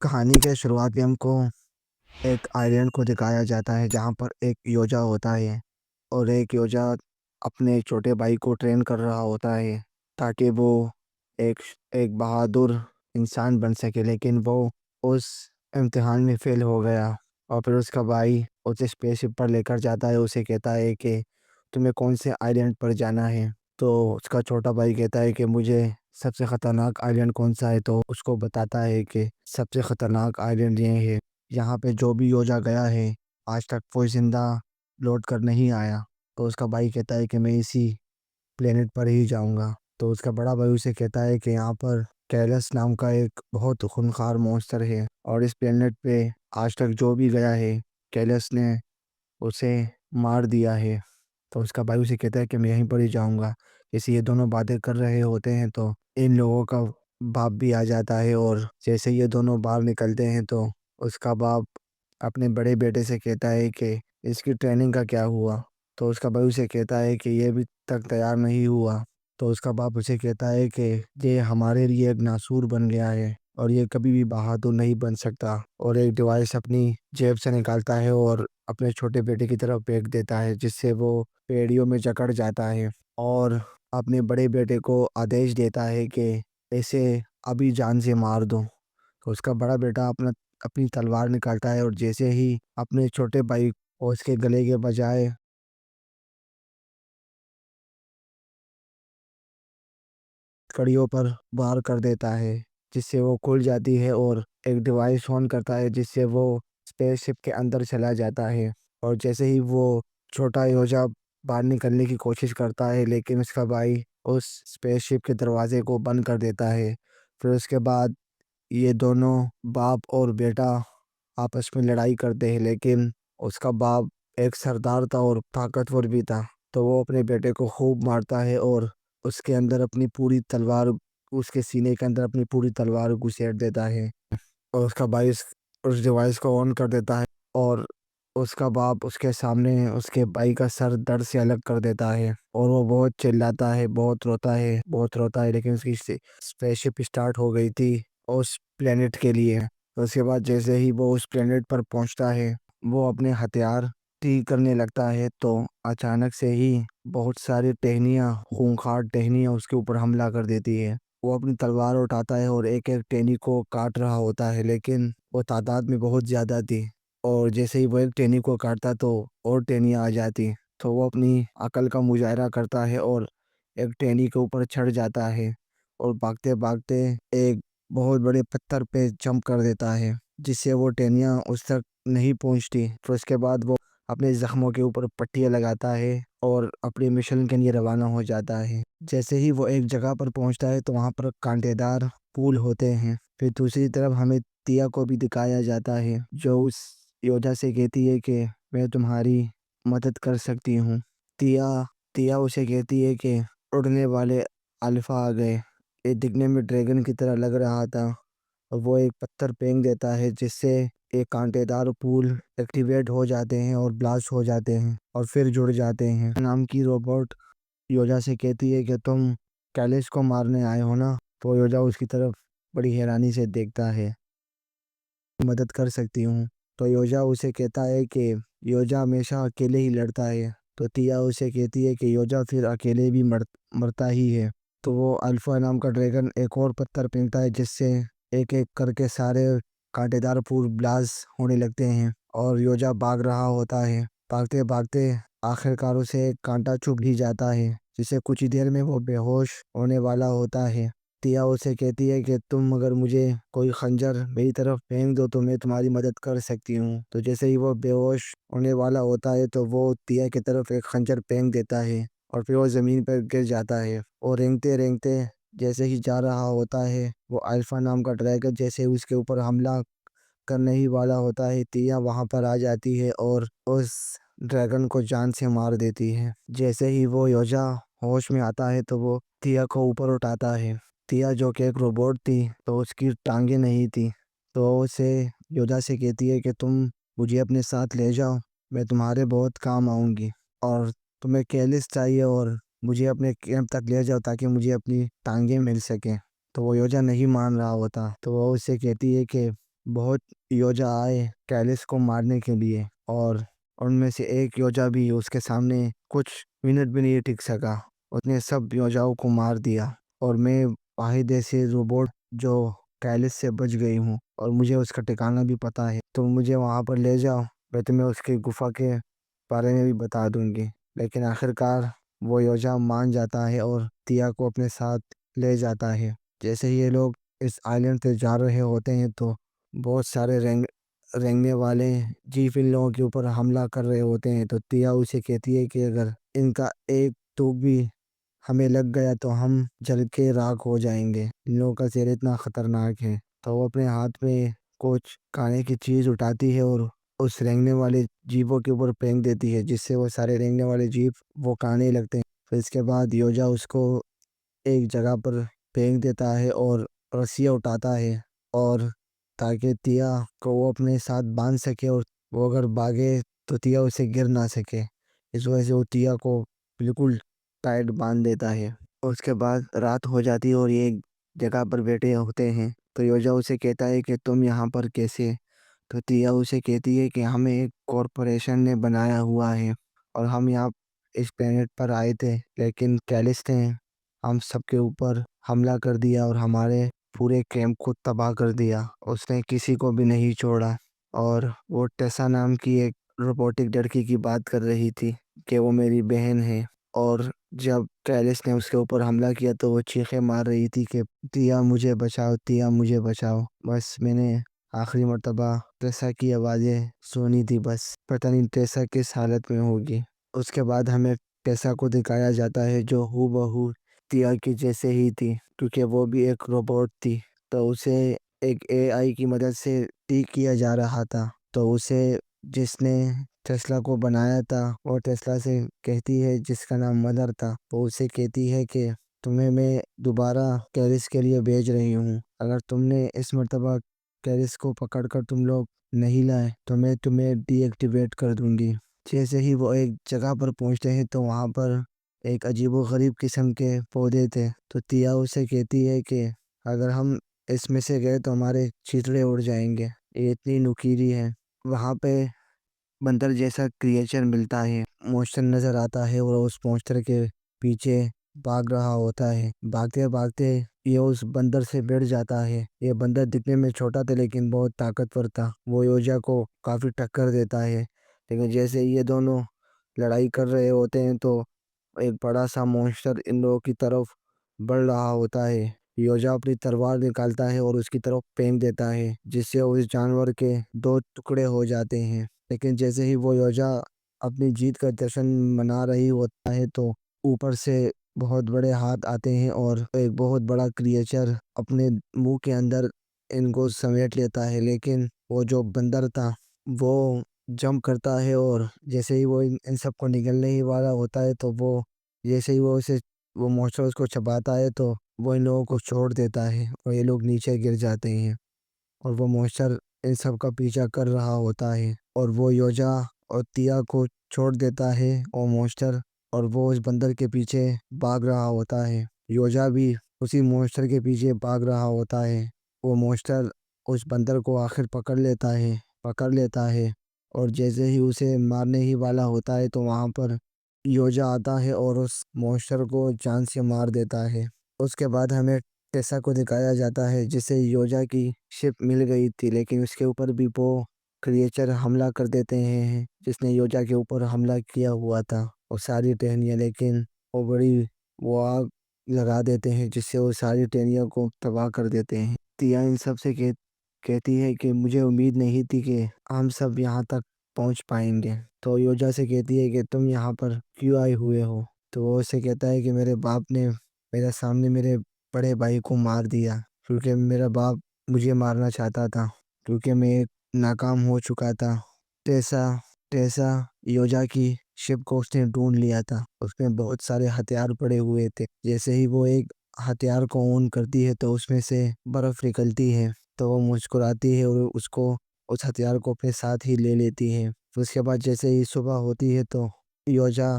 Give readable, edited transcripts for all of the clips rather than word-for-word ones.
कहानी के शुरुआत में हमको एक आइलैंड को दिखाया जाता है जहाँ पर एक योजा होता है और एक योजा अपने छोटे भाई को ट्रेन कर रहा होता है ताकि वो एक एक बहादुर इंसान बन सके, लेकिन वो उस इम्तिहान में फेल हो गया। और फिर उसका भाई उसे स्पेसशिप पर लेकर जाता है, उसे कहता है कि तुम्हें कौन से आइलैंड पर जाना है। तो उसका छोटा भाई कहता है कि मुझे सबसे ख़तरनाक आइलैंड कौन सा है, तो उसको बताता है कि सबसे ख़तरनाक आइलैंड ये है, यहाँ पे जो भी योजा गया है आज तक वो जिंदा लौट कर नहीं आया। तो उसका भाई कहता है कि मैं इसी प्लेनेट पर ही जाऊंगा। तो उसका बड़ा भाई उसे कहता है कि यहाँ पर कैलस नाम का एक बहुत खूंखार मॉन्स्टर है और इस प्लेनेट पे आज तक जो भी गया है कैलस ने उसे मार दिया है। तो उसका भाई उसे कहता है कि मैं यहीं पर ही जाऊंगा। जैसे ये दोनों बातें कर रहे होते हैं तो इन लोगों का बाप भी आ जाता है, और जैसे ये दोनों बाहर निकलते हैं तो उसका बाप अपने बड़े बेटे से कहता है कि इसकी ट्रेनिंग का क्या हुआ। तो उसका भाई उसे कहता है कि ये भी तक तैयार नहीं हुआ। तो उसका बाप उसे कहता है कि ये हमारे लिए एक नासूर बन गया है और ये कभी भी बहादुर नहीं बन सकता। और एक डिवाइस अपनी जेब से निकालता है और अपने छोटे बेटे की तरफ फेंक देता है, जिससे वो पेड़ियों में जकड़ जाता है और अपने बड़े बेटे को आदेश देता है कि इसे अभी जान से मार दो। तो उसका बड़ा बेटा अपनी तलवार निकालता है और जैसे ही अपने छोटे भाई को उसके गले के बजाय कड़ियों पर वार कर देता है, जिससे वो खुल जाती है और एक डिवाइस ऑन करता है जिससे वो स्पेसशिप के अंदर चला जाता है। और जैसे ही वो छोटा योजा बाहर निकलने की कोशिश करता है, लेकिन उसका भाई उस स्पेसशिप के दरवाजे को बंद कर देता है। फिर उसके बाद ये दोनों बाप और बेटा आपस में लड़ाई करते हैं, लेकिन उसका बाप एक सरदार था और ताकतवर भी था। तो वो अपने बेटे को खूब मारता है और उसके अंदर अपनी पूरी तलवार उसके सीने के अंदर अपनी पूरी तलवार घुसेड़ देता है। और उसका भाई उस डिवाइस को ऑन कर देता है और उसका बाप उसके सामने उसके भाई का सर दर्द से अलग कर देता है और वो बहुत चिल्लाता है, बहुत रोता है, बहुत रोता है, लेकिन उसकी स्पेसशिप स्टार्ट हो गई थी उस प्लेनेट के लिए। तो उसके बाद जैसे ही वो उस प्लेनेट पर पहुंचता है, वो अपने हथियार ठीक करने लगता है तो अचानक से ही बहुत सारी टहनियाँ, खूंखार टहनियाँ उसके ऊपर हमला कर देती है। वो अपनी तलवार उठाता है और एक एक टहनी को काट रहा होता है, लेकिन वो तादाद में बहुत ज़्यादा थी। और जैसे ही वो एक टहनी को काटता तो और टहनियाँ आ जाती। तो वो अपनी अकल का मुजाहरा करता है और एक टहनी के ऊपर चढ़ जाता है और भागते भागते एक बहुत बड़े पत्थर पे जंप कर देता है, जिससे वो टहनियाँ उस तक नहीं पहुंचती। फिर उसके बाद वो अपने ज़ख्मों के ऊपर पट्टियाँ लगाता है और अपने मिशन के लिए रवाना हो जाता है। जैसे ही वो एक जगह पर पहुंचता है तो वहाँ पर कांटेदार पुल होते हैं। फिर दूसरी तरफ हमें तिया को भी दिखाया जाता है, जो उस योद्धा से कहती है कि मैं तुम्हारी मदद कर सकती हूँ। तिया तिया उसे कहती है कि उड़ने वाले अल्फा आ गए। ये दिखने में ड्रैगन की तरह लग रहा था और वो एक पत्थर फेंक देता है, जिससे एक कांटेदार पुल एक्टिवेट हो जाते हैं और ब्लास्ट हो जाते हैं और फिर जुड़ जाते हैं। नाम की रोबोट योजा से कहती है कि तुम कैलिस को मारने आए हो ना। तो योजा उसकी तरफ बड़ी हैरानी से देखता है। मदद कर सकती हूँ। तो योजा उसे कहता है कि योजा हमेशा अकेले ही लड़ता है। तो तिया उसे कहती है कि योजा फिर अकेले भी मरता ही है। तो वो अल्फा नाम का ड्रैगन एक और पत्थर फेंकता है, जिससे एक एक करके सारे कांटेदार फूल ब्लास्ट होने लगते हैं और योजा भाग रहा होता है। भागते भागते आखिरकार उसे एक कांटा चुभ ही जाता है, जिससे कुछ ही देर में वो बेहोश होने वाला होता है। तिया उसे कहती है कि तुम अगर मुझे कोई खंजर मेरी तरफ फेंक दो तो मैं तुम्हारी मदद कर सकती हूँ। तो जैसे ही वो बेहोश होने वाला होता है तो वो तिया की तरफ एक खंजर फेंक देता है और फिर वो ज़मीन पर गिर जाता है और रेंगते रेंगते जैसे ही जा रहा होता है, वो अल्फा नाम का ड्रैगन जैसे ही उसके ऊपर हमला करने ही वाला होता है, तिया वहां पर आ जाती है और उस ड्रैगन को जान से मार देती है। जैसे ही वो योजा होश में आता है तो वो तिया को ऊपर उठाता है। तिया जो कि एक रोबोट थी तो उसकी टांगे नहीं थी, तो वो उसे योजा से कहती है कि तुम मुझे अपने साथ ले जाओ, मैं तुम्हारे बहुत काम आऊँगी। और तुम्हें कैलिस चाहिए और मुझे अपने कैंप तक ले जाओ ताकि मुझे अपनी टांगे मिल सकें। तो वो योजा नहीं मान रहा होता, तो वो उससे कहती है कि बहुत योजा आए कैलिस को मारने के लिए, और उनमें से एक योजा भी उसके सामने कुछ मिनट भी नहीं टिक सका। उसने सब योजाओं को मार दिया, और मैं वाहिद ऐसे रोबोट जो कैलिस से बच गई हूँ, और मुझे उसका ठिकाना भी पता है। तो मुझे वहाँ पर ले जाओ, मैं तुम्हें उसकी गुफा के बारे में भी बता दूंगी। लेकिन आखिरकार वो योजा मान जाता है और तिया को अपने साथ ले जाता है। जैसे ही ये लोग इस आइलैंड पे जा रहे होते हैं तो बहुत सारे रेंगने वाले जीव इन लोगों के ऊपर हमला कर रहे होते हैं। तो तिया उसे कहती है कि अगर इनका एक टूक भी हमें लग गया तो हम जल के राख हो जाएंगे, इन लोगों का जहर इतना खतरनाक है। तो वो अपने हाथ में कुछ खाने की चीज़ उठाती है और उस रेंगने वाले जीवों के ऊपर फेंक देती है, जिससे वो सारे रेंगने वाले जीव वो खाने लगते हैं। फिर इसके बाद योजा उसको एक जगह पर फेंक देता है और रस्सियाँ उठाता है, और ताकि तिया को वो अपने साथ बांध सके, और वो अगर भागे तो तिया उसे गिर ना सके। इस वजह से वो तिया को बिल्कुल टाइट बांध देता है। और उसके बाद रात हो जाती है और ये एक जगह पर बैठे होते हैं। तो योजा उसे कहता है कि तुम यहाँ पर कैसे। तो तिया उसे कहती है कि हमें एक कॉरपोरेशन ने बनाया हुआ है, और हम यहाँ इस प्लेनेट पर आए थे, लेकिन कैलिस ने हम सबके ऊपर हमला कर दिया और हमारे पूरे कैंप को तबाह कर दिया। उसने किसी को भी नहीं छोड़ा। और वो टेसा नाम की एक रोबोटिक लड़की की बात कर रही थी कि वो मेरी बहन है। और जब कैलिस ने उसके ऊपर हमला किया तो वो चीखें मार रही थी कि तिया मुझे बचाओ, तिया मुझे बचाओ। बस मैंने आखिरी मर्तबा टेसा की आवाज़ें सुनी थी। बस पता नहीं टेसा किस हालत में होगी। उसके बाद हमें टेसा को दिखाया जाता है जो हूबहू तिया की जैसे ही थी, क्योंकि वो भी एक रोबोट थी। तो उसे एक एआई की मदद से ठीक किया जा रहा था। तो उसे जिसने टेस्ला को बनाया था वो टेस्ला से कहती है, जिसका नाम मदर था, वो उसे कहती है कि तुम्हें मैं दोबारा कैरिस के लिए भेज रही हूँ। अगर तुमने इस मर्तबा कैरिस को पकड़कर तुम लोग नहीं लाए तो मैं तुम्हें डीएक्टिवेट कर दूंगी। जैसे ही वो एक जगह पर पहुंचते हैं तो वहाँ पर एक अजीबोगरीब किस्म के पौधे थे। तो तिया उसे कहती है कि अगर हम इसमें से गए तो हमारे चिथड़े उड़ जाएंगे, ये इतनी नुकीली है। वहाँ पे बंदर जैसा क्रिएचर मिलता है, मॉन्स्टर नज़र आता है, और उस मॉन्स्टर के पीछे भाग रहा होता है। भागते भागते ये उस बंदर से भिड़ जाता है। ये बंदर दिखने में छोटा था लेकिन बहुत ताकतवर था। वो योजा को काफ़ी टक्कर देता है। लेकिन जैसे ये दोनों लड़ाई कर रहे होते हैं तो एक बड़ा सा मॉन्स्टर इन लोगों की तरफ बढ़ रहा होता है। योजा अपनी तलवार निकालता है और उसकी तरफ फेंक देता है, जिससे उस जानवर के दो टुकड़े हो जाते हैं। लेकिन जैसे ही वो योजा अपनी जीत का जश्न मना रही होता है तो ऊपर से बहुत बड़े हाथ आते हैं और एक बहुत बड़ा क्रिएचर अपने मुंह के अंदर इनको समेट लेता है। लेकिन वो जो बंदर था वो जंप करता है, और जैसे ही वो इन सबको निगलने ही वाला होता है तो वो जैसे ही वो मॉन्स्टर उसको चबाता है तो वो इन लोगों को छोड़ देता है और ये लोग नीचे गिर जाते हैं। और वो मॉन्स्टर इन सब का पीछा कर रहा होता है, और वो योजा और तिया को छोड़ देता है और मॉन्स्टर, और वो उस बंदर के पीछे भाग रहा होता है। योजा भी उसी मॉन्स्टर के पीछे भाग रहा होता है। वो मॉन्स्टर उस बंदर को आखिर पकड़ लेता है, और जैसे ही उसे मारने ही वाला होता है तो वहाँ पर योजा आता है और उस मॉन्स्टर को जान से मार देता है। उसके बाद हमें टेसा को दिखाया जाता है, जिसे योजा की शिप मिल गई थी, लेकिन उसके ऊपर भी वो क्रिएचर हमला कर देते हैं जिसने योजा के ऊपर हमला किया हुआ था। और सारी टहनियाँ, लेकिन वो आग लगा देते हैं जिससे वो सारी टहनियों को तबाह कर देते हैं। तिया इन सब से कहती है कि मुझे उम्मीद नहीं थी कि हम सब यहाँ तक पहुँच पाएंगे। तो योजा से कहती है कि तुम यहाँ पर क्यों आए हुए हो। तो वो उसे कहता है कि मेरे बाप ने मेरे सामने मेरे बड़े भाई को मार दिया, क्योंकि मेरा बाप मुझे मारना चाहता था, क्योंकि मैं एक नाकाम हो चुका था। टेसा टेसा योजा की शिप को उसने ढूंढ लिया था। उसमें बहुत सारे हथियार पड़े हुए थे। जैसे ही वो एक हथियार को ऑन करती है तो उसमें से बर्फ निकलती है। तो वो मुस्कुराती है और उसको उस हथियार को अपने साथ ही ले लेती है। उसके बाद जैसे ही सुबह होती है तो योजा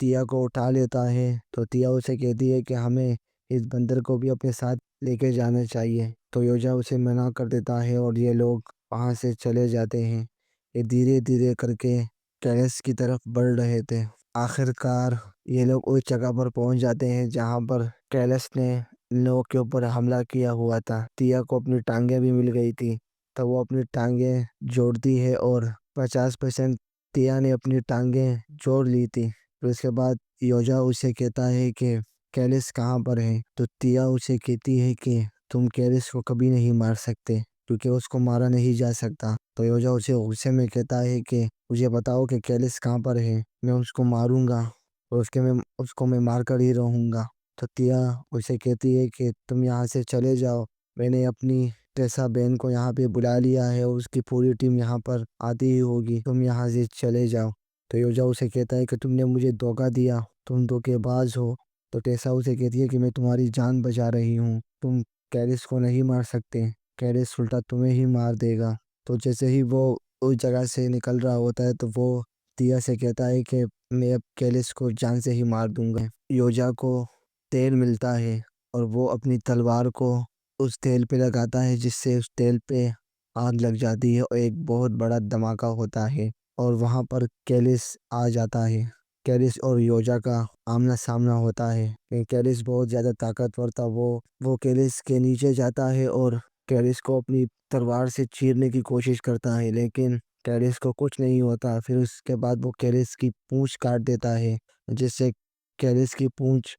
तिया को उठा लेता है। तो तिया उसे कहती है कि हमें इस बंदर को भी अपने साथ लेके जाना चाहिए। तो योजा उसे मना कर देता है और ये लोग वहाँ से चले जाते हैं। ये धीरे धीरे करके कैलेस की तरफ बढ़ रहे थे। आखिरकार ये लोग उस जगह पर पहुंच जाते हैं जहाँ पर कैलेस ने इन लोगों के ऊपर हमला किया हुआ था। तिया को अपनी टांगें भी मिल गई थी, तो वो अपनी टांगें जोड़ती है और 50% तिया ने अपनी टांगें जोड़ ली थी। फिर उसके बाद योजा उसे कहता है कि कैलिस कहाँ पर है। तो तिया उसे कहती है कि तुम कैलिस को कभी नहीं मार सकते क्योंकि उसको मारा नहीं जा सकता। तो योजा उसे गुस्से में कहता है कि मुझे बताओ कि कैलिस कहाँ पर है, मैं उसको मारूंगा और उसको मैं मार कर ही रहूंगा। तो तिया उसे कहती है कि तुम यहाँ से चले जाओ, मैंने अपनी टेसा बहन को यहाँ पे बुला लिया है और उसकी पूरी टीम यहाँ पर आती ही होगी, तुम यहाँ से चले जाओ। तो योजा उसे कहता है कि तुमने मुझे धोखा दिया, तुम धोखेबाज हो। तो टेसा उसे कहती है कि मैं तुम्हारी जान बचा रही हूँ, तुम कैरिस को नहीं मार सकते, कैरिस उल्टा तुम्हें ही मार देगा। तो जैसे ही वो उस जगह से निकल रहा होता है तो वो तिया से कहता है कि मैं अब कैलिस को जान से ही मार दूंगा। योजा को तेल मिलता है और वो अपनी तलवार को उस तेल पे लगाता है जिससे उस तेल पे आग लग जाती है और एक बहुत बड़ा धमाका होता है और वहाँ पर कैलिस आ जाता है। कैलिस और योजा का आमना सामना होता है क्योंकि कैलिस बहुत ज़्यादा ताकतवर था। वो कैलिस के नीचे जाता है और कैलिस को अपनी तलवार से चीरने की कोशिश करता है, लेकिन कैलिस को कुछ नहीं होता। फिर उसके बाद वो कैलिस की पूंछ काट देता है जिससे कैलिस की पूंछ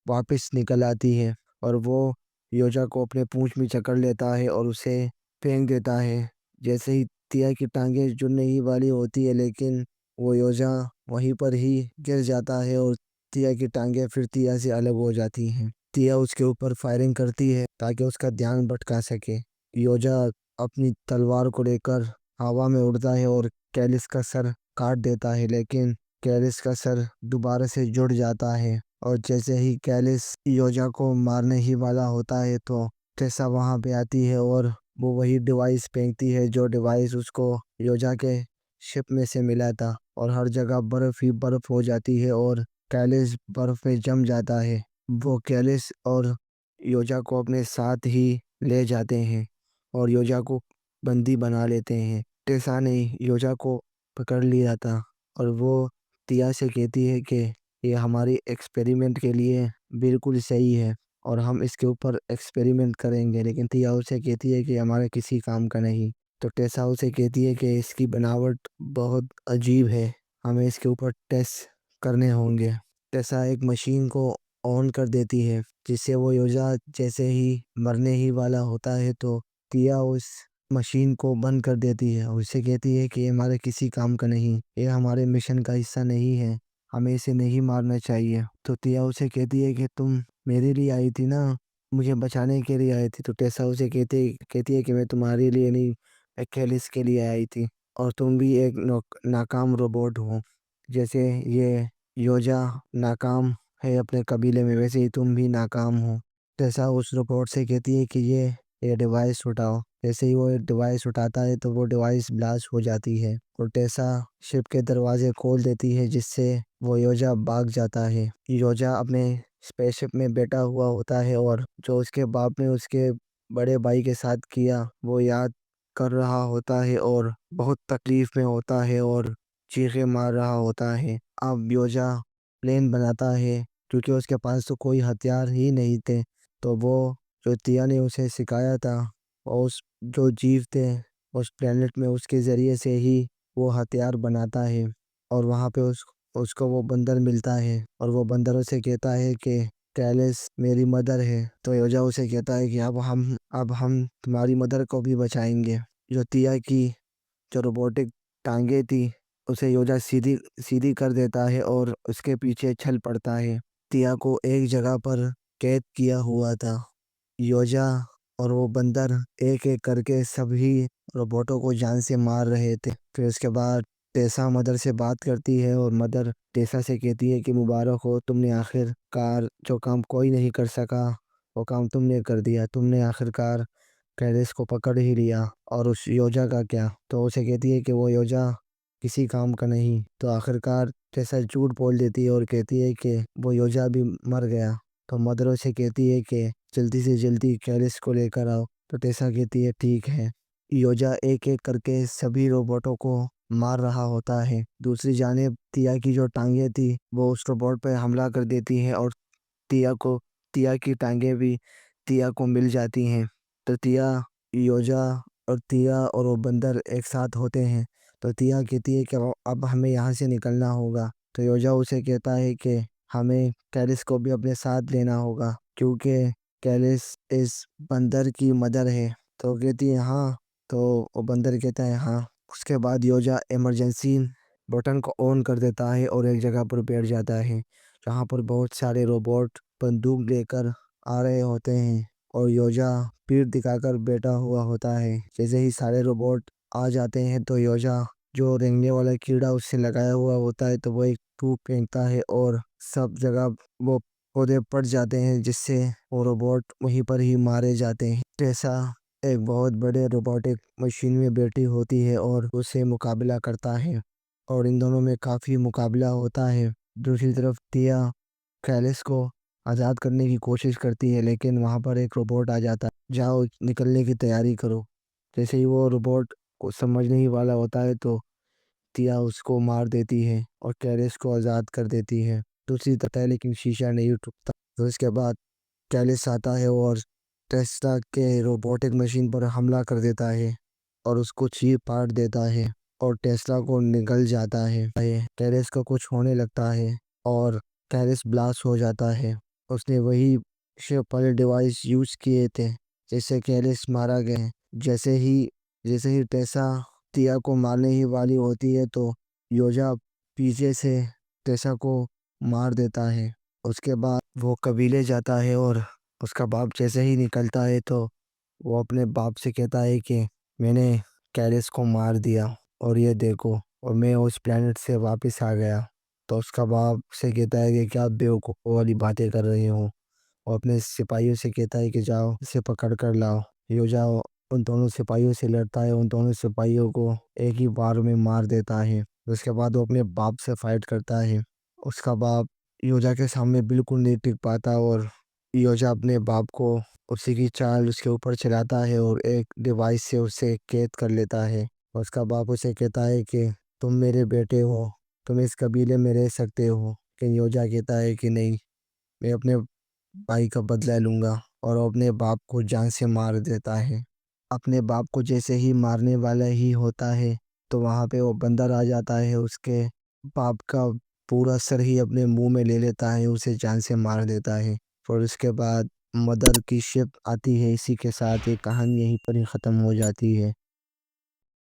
वापस निकल आती है और वो योजा को अपने पूंछ में जकड़ लेता है और उसे फेंक देता है। जैसे ही तिया की टांगें जुड़ने ही वाली होती है, लेकिन वो योजा वहीं पर ही गिर जाता है और तिया की टांगें फिर तिया से अलग हो जाती हैं। तिया उसके ऊपर फायरिंग करती है ताकि उसका ध्यान भटका सके। योजा अपनी तलवार को लेकर हवा में उड़ता है और कैलिस का सर काट देता है, लेकिन कैलिस का सर दोबारा से जुड़ जाता है। और जैसे ही कैलिस योजा को मारने ही वाला होता है तो टेसा वहां पे आती है और वो वही डिवाइस फेंकती है जो डिवाइस उसको योजा के शिप में से मिला था और हर जगह बर्फ ही बर्फ हो जाती है और कैलिस बर्फ में जम जाता है। वो कैलिस और योजा को अपने साथ ही ले जाते हैं और योजा को बंदी बना लेते हैं। टेसा ने योजा को पकड़ लिया था और वो तिया से कहती है कि ये हमारी एक्सपेरिमेंट के लिए बिल्कुल सही है और हम इसके ऊपर एक्सपेरिमेंट करेंगे, लेकिन तिया उसे कहती है कि हमारे किसी काम का नहीं। तो टेसा उसे कहती है कि इसकी बनावट बहुत अजीब है, हमें इसके ऊपर टेस्ट करने होंगे। टेसा एक मशीन को ऑन कर देती है जिससे वो योजा जैसे ही मरने ही वाला होता है तो तिया उस मशीन को बंद कर देती है और उसे कहती है कि ये हमारे किसी काम का नहीं, ये हमारे मिशन का हिस्सा नहीं है, हमें इसे नहीं मारना चाहिए। तो तिया उसे कहती है कि तुम मेरे लिए आई थी ना, मुझे बचाने के लिए आई थी। तो टेसा उसे कहती है कि मैं तुम्हारे लिए नहीं, अकेले के लिए आई थी और तुम भी एक नाकाम रोबोट हो। जैसे ये योजा नाकाम है अपने कबीले में, वैसे ही तुम भी नाकाम हो। टेसा उस रोबोट से कहती है कि ये डिवाइस उठाओ। जैसे ही वो डिवाइस उठाता है तो वो डिवाइस ब्लास्ट हो जाती है और टेसा शिप के दरवाजे खोल देती है जिससे वो योजा भाग जाता है। योजा अपने स्पेसशिप में बैठा हुआ होता है और जो उसके बाप ने उसके बड़े भाई के साथ किया वो याद कर रहा होता है और बहुत तकलीफ में होता है और चीखें मार रहा होता है। अब योजा प्लेन बनाता है क्योंकि उसके पास तो कोई हथियार ही नहीं थे। तो वो जो तिया ने उसे सिखाया था और उस जो जीव थे उस प्लेनेट में उसके ज़रिए से ही वो हथियार बनाता है और वहाँ पे उसको वो बंदर मिलता है और वो बंदर उसे कहता है कि कैलिस मेरी मदर है। तो योजा उसे कहता है कि अब हम तुम्हारी मदर को भी बचाएंगे। जो तिया की जो रोबोटिक टांगे थी उसे योजा सीधी सीधी कर देता है और उसके पीछे चल पड़ता है। तिया को एक जगह पर कैद किया हुआ था। योजा और वो बंदर एक एक करके सभी रोबोटों को जान से मार रहे थे। फिर उसके बाद टेसा मदर से बात करती है और मदर टेसा से कहती है कि मुबारक हो, तुमने आखिरकार जो काम कोई नहीं कर सका वो काम तुमने कर दिया, तुमने आखिरकार कैलिस को पकड़ ही लिया। और उस योजा का क्या? तो उसे कहती है कि वो योजा किसी काम का नहीं। तो आखिरकार टेसा झूठ बोल देती है और कहती है कि वो योजा भी मर गया। तो मदर उसे कहती है कि जल्दी से जल्दी कैलिस को लेकर आओ। तो टेसा कहती है ठीक है। योजा एक एक करके सभी रोबोटों को मार रहा होता है। दूसरी जानिब तिया की जो टांगे थी वो उस रोबोट पर हमला कर देती है और तिया को तिया की टांगे भी तिया को मिल जाती हैं। तो तिया योजा और तिया और वो बंदर एक साथ होते हैं। तो तिया कहती है कि अब हमें यहाँ से निकलना होगा। तो योजा उसे कहता है कि हमें कैलिस को भी अपने साथ लेना होगा क्योंकि कैलिस इस बंदर की मदर है। तो कहती है हाँ। तो वो बंदर कहता है हाँ। उसके बाद योजा इमरजेंसी बटन को ऑन कर देता है और एक जगह पर बैठ जाता है जहाँ पर बहुत सारे रोबोट बंदूक लेकर आ रहे होते हैं और योजा पीठ दिखाकर बैठा हुआ होता है। जैसे ही सारे रोबोट आ जाते हैं तो योजा जो रेंगने वाला कीड़ा उससे लगाया हुआ होता है तो वो एक थूक फेंकता है और सब जगह वो पौधे पड़ जाते हैं जिससे वो रोबोट वहीं पर ही मारे जाते हैं। टेसा एक बहुत बड़े रोबोटिक मशीन में बैठी होती है और उससे मुकाबला करता है और इन दोनों में काफ़ी मुकाबला होता है। दूसरी तरफ टिया कैलिस को आज़ाद करने की कोशिश करती है लेकिन वहाँ पर एक रोबोट आ जाता है। जाओ निकलने की तैयारी करो। जैसे ही वो रोबोट को समझने ही वाला होता है तो टिया उसको मार देती है और कैलिस को आज़ाद कर देती है। दूसरी तरफ है लेकिन शीशा नहीं टूटता। तो इसके बाद कैलिस आता है और टेस्ला के रोबोटिक मशीन पर हमला कर देता है और उसको चीर फाड़ देता है और टेस्ला को निगल जाता है। कैलिस को कुछ होने लगता है और कैलिस ब्लास्ट हो जाता है। उसने वही वाले डिवाइस यूज किए थे जिससे कैलिस मारा गया। जैसे ही जैसे ही टेसा टिया को मारने ही वाली होती है तो योजा पीछे से टेसा को मार देता है। उसके बाद वो कबीले जाता है और उसका बाप जैसे ही निकलता है तो वो अपने बाप से कहता है कि मैंने कैलिस को मार दिया और ये देखो और मैं उस प्लेनेट से वापस आ गया। तो उसका बाप से कहता है कि क्या बेवकूफ़ वाली बातें कर रहे हो और अपने सिपाहियों से कहता है कि जाओ इसे पकड़ कर लाओ। यो जाओ उन दोनों सिपाहियों से लड़ता है, उन दोनों सिपाहियों को एक ही बार में मार देता है। उसके बाद वो अपने बाप से फाइट करता है। उसका बाप योजा के सामने बिल्कुल नहीं टिक पाता और योजा अपने बाप को उसी की चाल उसके ऊपर चलाता है और एक डिवाइस से उसे कैद कर लेता है। उसका बाप उसे कहता है कि तुम मेरे बेटे हो, तुम इस कबीले में रह सकते हो। लेकिन योजा कहता है कि नहीं, मैं अपने भाई का बदला लूँगा और वो अपने बाप को जान से मार देता है। अपने बाप को जैसे ही मारने वाला ही होता है तो वहाँ पे वो बंदर आ जाता है, उसके बाप का पूरा सर ही अपने मुंह में ले लेता है, उसे जान से मार देता है। और उसके बाद मदर की शिप आती है। इसी के साथ ये कहानी यहीं पर ही ख़त्म हो जाती है।